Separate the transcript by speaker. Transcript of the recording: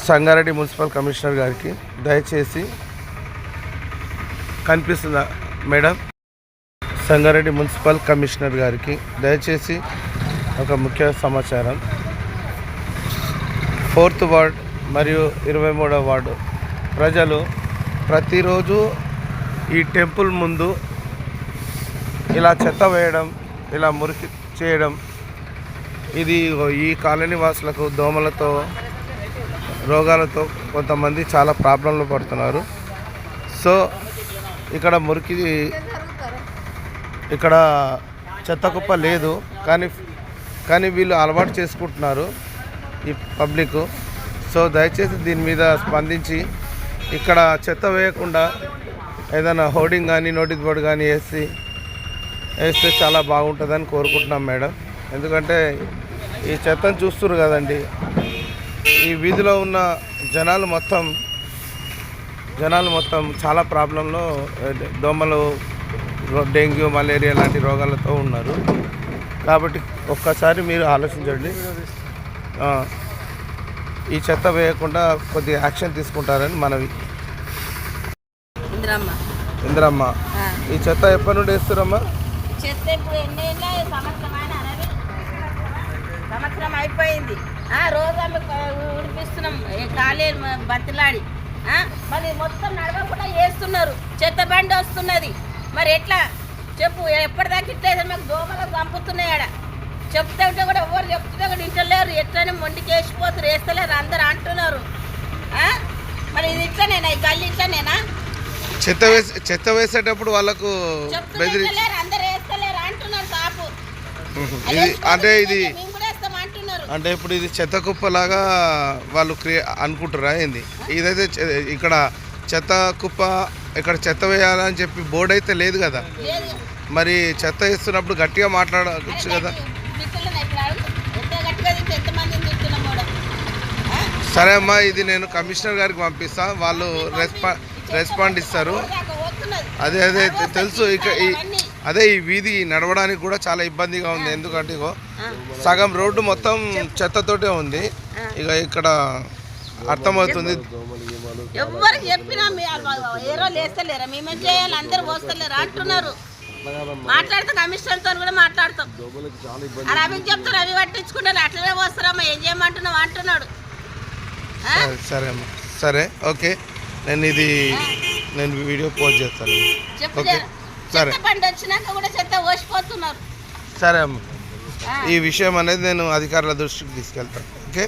Speaker 1: Sangareddy municipal commissioner గారికి దయచేసి కనిపిస్తుందా మేడం? సంగారెడ్డి మున్సిపల్ కమిషనర్ గారికి దయచేసి ఒక ముఖ్య సమాచారం. 4th వార్డ్ మరియు 23వ వార్డు ప్రజలు ప్రతిరోజు ఈ టెంపుల్ ముందు ఇలా చెత్త వేయడం, ఇలా మురికి చేయడం, ఇది ఈ కాలనీ వాసులకు దోమలతో రోగాలతో కొంతమంది చాలా ప్రాబ్లంలో పడుతున్నారు. సో ఇక్కడ చెత్త కుప్ప లేదు, కానీ వీళ్ళు అలవాటు చేసుకుంటున్నారు ఈ పబ్లిక్. సో దయచేసి దీని మీద స్పందించి ఇక్కడ చెత్త వేయకుండా ఏదైనా హోర్డింగ్ కానీ నోటీస్ బోర్డు కానీ వేస్తే చాలా బాగుంటుందని కోరుకుంటున్నాం మేడం. ఎందుకంటే ఈ చెత్తను చూస్తున్నారు కదండి, ఈ వీధిలో ఉన్న జనాలు మొత్తం చాలా ప్రాబ్లంలో, దోమలు, డెంగ్యూ, మలేరియా లాంటి రోగాలతో ఉన్నారు. కాబట్టి ఒక్కసారి మీరు ఆలోచించండి, ఈ చెత్త వేయకుండా కొద్దిగా యాక్షన్ తీసుకుంటారని మనవి. ఇందిరమ్మ, ఈ చెత్త ఎప్పటి నుండి వేస్తారమ్మా?
Speaker 2: చెత్త ఇప్పుడు సంవత్సరం అయిపోయింది. రోజు ఆమె ఉడిపిస్తున్నాం ఖాళీ బతిలాడి, మళ్ళీ మొత్తం నడవకుండా వేస్తున్నారు. చెత్త బండి వస్తున్నది, మరి ఎట్లా చెప్పు? ఎప్పటిదాకా ఇట్లా మాకు దోమలకు చంపుతున్నాయి. ఆడ చెప్తే ఉంటే కూడా ఎవరు చెప్తుంటే కూడా ఇంటలేరు. ఎట్లనే మొండికి వేసిపోతారు, వేస్తలేరు అందరు అంటున్నారు. మరి ఇది ఇట్లనేనా? ఈ గల్లి ఇట్లనేనా?
Speaker 1: చెత్త వేసేటప్పుడు వాళ్ళకు
Speaker 2: చెప్తలేరు, అందరు వేస్తలేరు అంటున్నారు. తాపు
Speaker 1: అంటే ఇప్పుడు ఇది చెత్త కుప్పలాగా వాళ్ళు అనుకుంటారా ఏంది? ఇదైతే ఇక్కడ చెత్త కుప్ప, ఇక్కడ చెత్త వేయాలని చెప్పి బోర్డు అయితే లేదు కదా. మరి చెత్త వేస్తున్నప్పుడు గట్టిగా మాట్లాడవచ్చు కదా. సరే అమ్మా, ఇది నేను కమిషనర్ గారికి పంపిస్తా, వాళ్ళు రెస్పాండ్ ఇస్తారు. అదే తెలుసు. అదే ఈ వీధి నడవడానికి కూడా చాలా ఇబ్బందిగా ఉంది. ఎందుకంటే ఇగో సగం రోడ్డు మొత్తం చెత్తతోటే ఉంది. ఇక ఇక్కడ అర్థమవుతుంది.
Speaker 2: ఎవరు చెప్పినా వేస్తలేరా? మేమేం చేయాలి? అందరు పోస్తలేరు అంటున్నారు. మాట్లాడితే కమిషనర్తో కూడా మాట్లాడతాం. అవి చెప్తారు, అవి పట్టించుకుంటారు. అట్లనే పోస్తారమ్మా, ఏం చేయమంటున్నావు అంటున్నాడు.
Speaker 1: సరే అమ్మా, సరే, ఓకే. నేను వీడియో పోస్ట్ చేస్తాను. ఓకే, సరే.
Speaker 2: బండి వచ్చినాక కూడా చెత్త పోసిపోతున్నారు.
Speaker 1: సరే అమ్మ, ఈ విషయం అనేది నేను అధికారుల దృష్టికి తీసుకెళ్తాను. ఓకే.